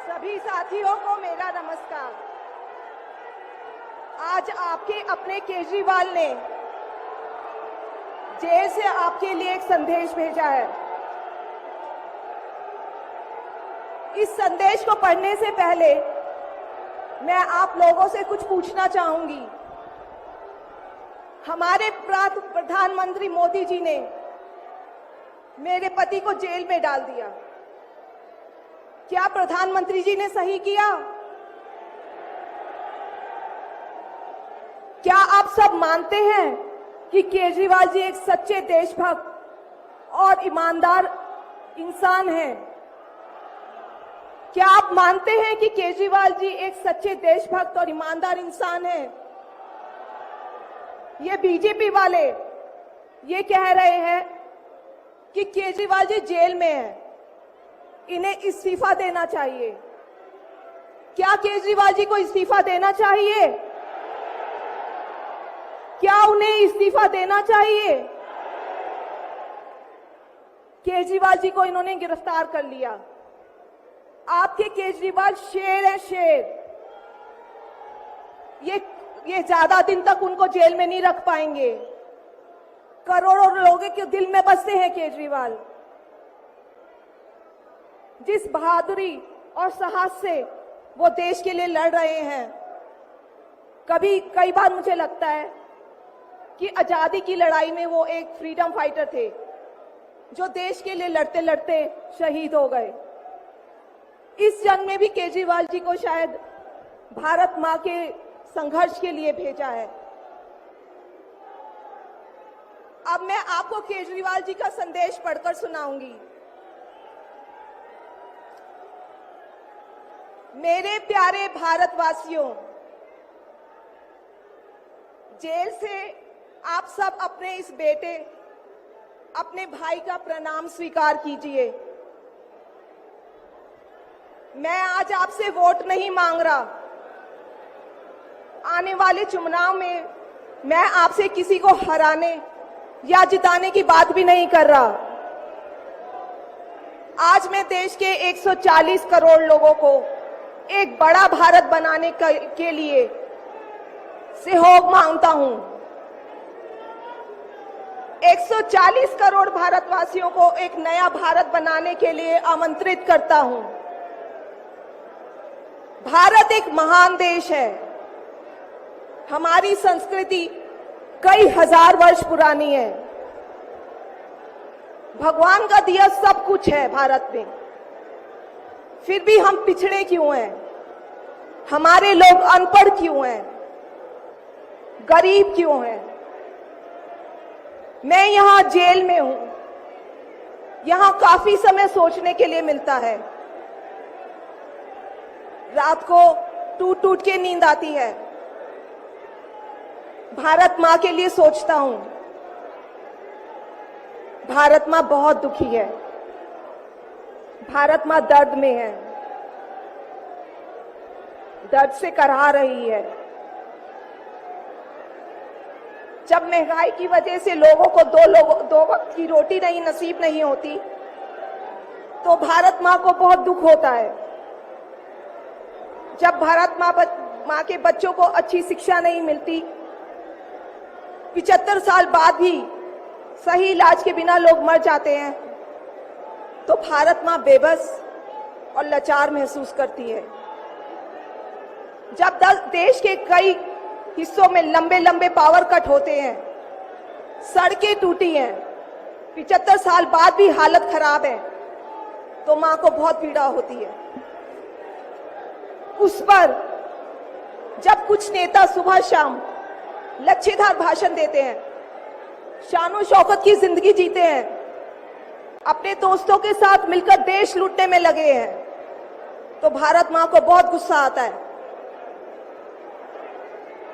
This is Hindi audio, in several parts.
सभी साथियों को मेरा नमस्कार। आज आपके अपने केजरीवाल ने जेल से आपके लिए एक संदेश भेजा है। इस संदेश को पढ़ने से पहले मैं आप लोगों से कुछ पूछना चाहूंगी। हमारे प्रधानमंत्री मोदी जी ने मेरे पति को जेल में डाल दिया। क्या प्रधानमंत्री जी ने सही किया? क्या आप सब मानते हैं कि केजरीवाल जी एक सच्चे देशभक्त और ईमानदार इंसान हैं? क्या आप मानते हैं कि केजरीवाल जी एक सच्चे देशभक्त और ईमानदार इंसान हैं? ये बीजेपी वाले ये कह रहे हैं कि केजरीवाल जी जेल में हैं, इन्हें इस्तीफा देना चाहिए। क्या केजरीवाल जी को इस्तीफा देना चाहिए? क्या उन्हें इस्तीफा देना चाहिए? केजरीवाल जी को इन्होंने गिरफ्तार कर लिया। आपके केजरीवाल शेर है, शेर। ये ज्यादा दिन तक उनको जेल में नहीं रख पाएंगे। करोड़ों लोगों के दिल में बसते हैं केजरीवाल। जिस बहादुरी और साहस से वो देश के लिए लड़ रहे हैं, कई बार मुझे लगता है कि आजादी की लड़ाई में वो एक फ्रीडम फाइटर थे जो देश के लिए लड़ते लड़ते शहीद हो गए। इस जंग में भी केजरीवाल जी को शायद भारत मां के संघर्ष के लिए भेजा है। अब मैं आपको केजरीवाल जी का संदेश पढ़कर सुनाऊंगी। मेरे प्यारे भारतवासियों, जेल से आप सब अपने इस बेटे, अपने भाई का प्रणाम स्वीकार कीजिए। मैं आज आपसे वोट नहीं मांग रहा। आने वाले चुनाव में मैं आपसे किसी को हराने या जिताने की बात भी नहीं कर रहा। आज मैं देश के 140 करोड़ लोगों को एक बड़ा भारत बनाने के लिए सहयोग मांगता हूं। 140 करोड़ भारतवासियों को एक नया भारत बनाने के लिए आमंत्रित करता हूं। भारत एक महान देश है। हमारी संस्कृति कई हजार वर्ष पुरानी है। भगवान का दिया सब कुछ है भारत में, फिर भी हम पिछड़े क्यों हैं? हमारे लोग अनपढ़ क्यों हैं? गरीब क्यों हैं? मैं यहां जेल में हूं। यहां काफी समय सोचने के लिए मिलता है। रात को टूट टूट के नींद आती है। भारत मां के लिए सोचता हूं। भारत मां बहुत दुखी है। भारत मां दर्द में है, दर्द से कराह रही है। जब महंगाई की वजह से लोगों को दो वक्त की रोटी नसीब नहीं होती, तो भारत मां को बहुत दुख होता है। जब भारत मां के बच्चों को अच्छी शिक्षा नहीं मिलती, 75 साल बाद भी सही इलाज के बिना लोग मर जाते हैं, तो भारत मां बेबस और लाचार महसूस करती है। जब देश के कई हिस्सों में लंबे लंबे पावर कट होते हैं, सड़कें टूटी हैं, 75 साल बाद भी हालत खराब है, तो मां को बहुत पीड़ा होती है। उस पर जब कुछ नेता सुबह शाम लच्छेदार भाषण देते हैं, शानो शौकत की जिंदगी जीते हैं, अपने दोस्तों के साथ मिलकर देश लूटने में लगे हैं, तो भारत मां को बहुत गुस्सा आता है।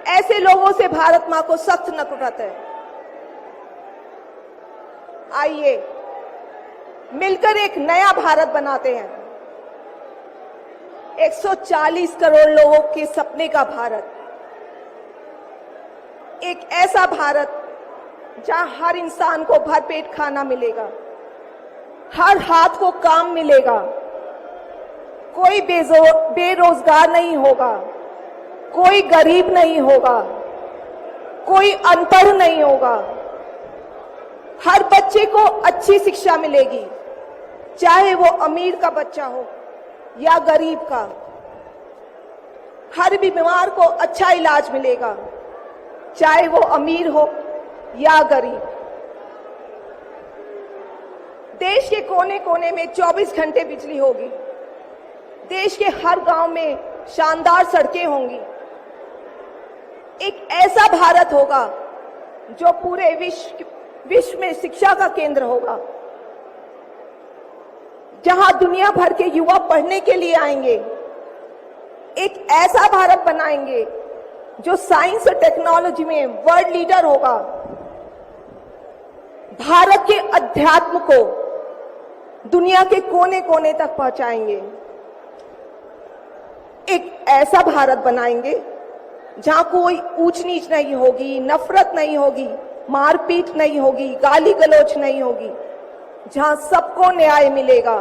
ऐसे लोगों से भारत मां को सख्त नफरत है। आइए मिलकर एक नया भारत बनाते हैं। 140 करोड़ लोगों के सपने का भारत, एक ऐसा भारत जहां हर इंसान को भरपेट खाना मिलेगा, हर हाथ को काम मिलेगा, कोई बेरोजगार नहीं होगा, कोई गरीब नहीं होगा, कोई अनपढ़ नहीं होगा। हर बच्चे को अच्छी शिक्षा मिलेगी, चाहे वो अमीर का बच्चा हो या गरीब का। हर बीमार को अच्छा इलाज मिलेगा, चाहे वो अमीर हो या गरीब। देश के कोने कोने में 24 घंटे बिजली होगी। देश के हर गांव में शानदार सड़कें होंगी। एक ऐसा भारत होगा जो पूरे विश्व में शिक्षा का केंद्र होगा, जहां दुनिया भर के युवा पढ़ने के लिए आएंगे। एक ऐसा भारत बनाएंगे जो साइंस और टेक्नोलॉजी में वर्ल्ड लीडर होगा। भारत के अध्यात्म को दुनिया के कोने कोने तक पहुंचाएंगे। एक ऐसा भारत बनाएंगे जहां कोई ऊंच नीच नहीं होगी, नफरत नहीं होगी, मारपीट नहीं होगी, गाली गलौज नहीं होगी, जहां सबको न्याय मिलेगा,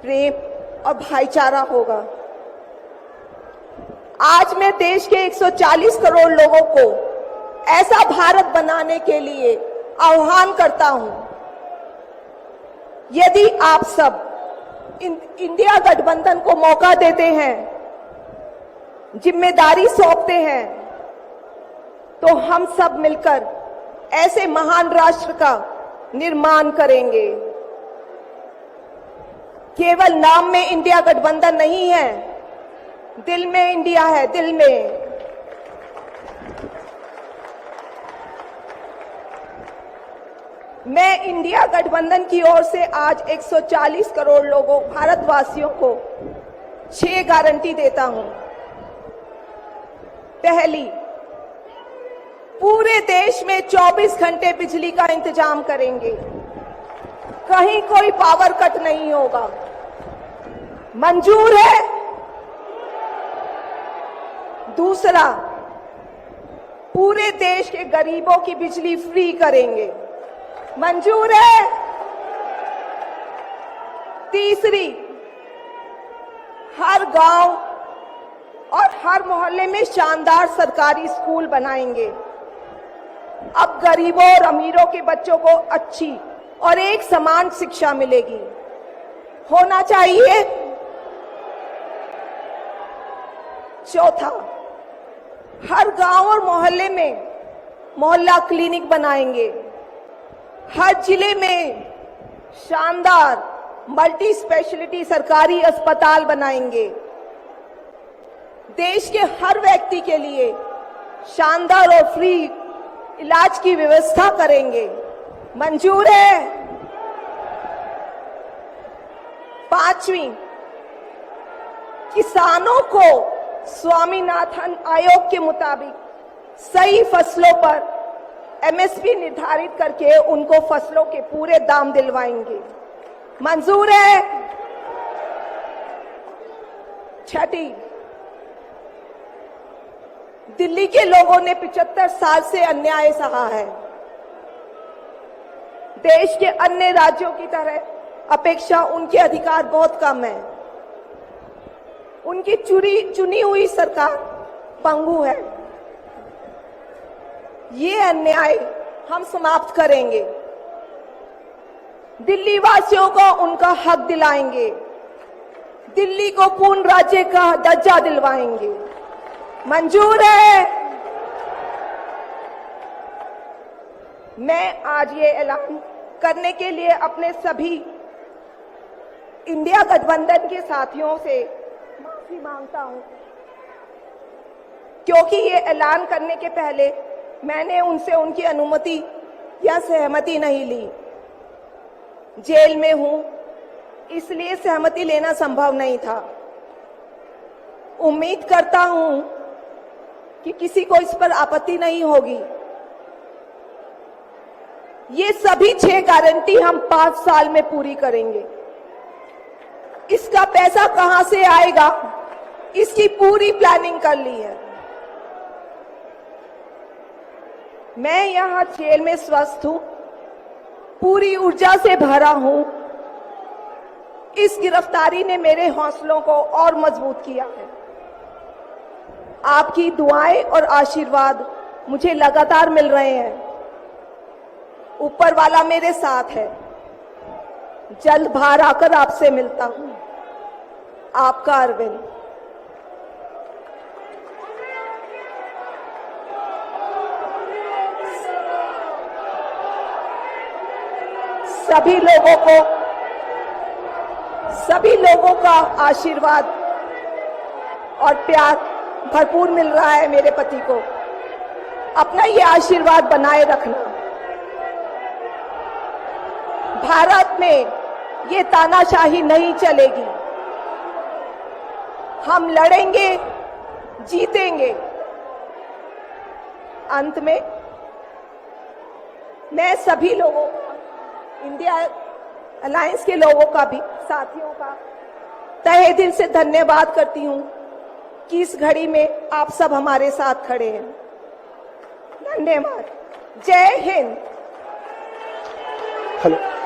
प्रेम और भाईचारा होगा। आज मैं देश के 140 करोड़ लोगों को ऐसा भारत बनाने के लिए आह्वान करता हूं। यदि आप सब इंडिया गठबंधन को मौका देते हैं, जिम्मेदारी सौंपते हैं, तो हम सब मिलकर ऐसे महान राष्ट्र का निर्माण करेंगे। केवल नाम में इंडिया गठबंधन नहीं है, दिल में इंडिया है, दिल में। मैं इंडिया गठबंधन की ओर से आज 140 करोड़ लोगों भारतवासियों को 6 गारंटी देता हूं। पहली, पूरे देश में 24 घंटे बिजली का इंतजाम करेंगे, कहीं कोई पावर कट नहीं होगा। मंजूर है? दूसरा, पूरे देश के गरीबों की बिजली फ्री करेंगे। मंजूर है? तीसरी, हर गांव और हर मोहल्ले में शानदार सरकारी स्कूल बनाएंगे। अब गरीबों और अमीरों के बच्चों को अच्छी और एक समान शिक्षा मिलेगी। होना चाहिए। चौथा, हर गांव और मोहल्ले में मोहल्ला क्लिनिक बनाएंगे। हर जिले में शानदार मल्टी स्पेशलिटी सरकारी अस्पताल बनाएंगे। देश के हर व्यक्ति के लिए शानदार और फ्री इलाज की व्यवस्था करेंगे। मंजूर है? पांचवी, किसानों को स्वामीनाथन आयोग के मुताबिक सही फसलों पर एमएसपी निर्धारित करके उनको फसलों के पूरे दाम दिलवाएंगे। मंजूर है? छठी, दिल्ली के लोगों ने 75 साल से अन्याय सहा है। देश के अन्य राज्यों की तरह अपेक्षा उनके अधिकार बहुत कम है। उनकी चुनी हुई सरकार पंगु है। ये अन्याय हम समाप्त करेंगे। दिल्ली वासियों को उनका हक दिलाएंगे। दिल्ली को पूर्ण राज्य का दर्जा दिलवाएंगे। मंजूर है? मैं आज ये ऐलान करने के लिए अपने सभी इंडिया गठबंधन के साथियों से माफी मांगता हूं, क्योंकि ये ऐलान करने के पहले मैंने उनसे उनकी अनुमति या सहमति नहीं ली। जेल में हूं, इसलिए सहमति लेना संभव नहीं था। उम्मीद करता हूं कि किसी को इस पर आपत्ति नहीं होगी। ये सभी 6 गारंटी हम 5 साल में पूरी करेंगे। इसका पैसा कहां से आएगा, इसकी पूरी प्लानिंग कर ली है। मैं यहां जेल में स्वस्थ हूं, पूरी ऊर्जा से भरा हूं। इस गिरफ्तारी ने मेरे हौसलों को और मजबूत किया है। आपकी दुआएं और आशीर्वाद मुझे लगातार मिल रहे हैं। ऊपर वाला मेरे साथ है। जल्द बाहर आकर आपसे मिलता हूं। आपका अरविंद। सभी लोगों का आशीर्वाद और प्यार भरपूर मिल रहा है मेरे पति को। अपना ये आशीर्वाद बनाए रखना। भारत में ये तानाशाही नहीं चलेगी। हम लड़ेंगे, जीतेंगे। अंत में मैं सभी लोगों को, इंडिया अलायंस के लोगों का भी, साथियों का तहे दिल से धन्यवाद करती हूं कि इस घड़ी में आप सब हमारे साथ खड़े हैं। धन्यवाद। जय हिंद। हेलो।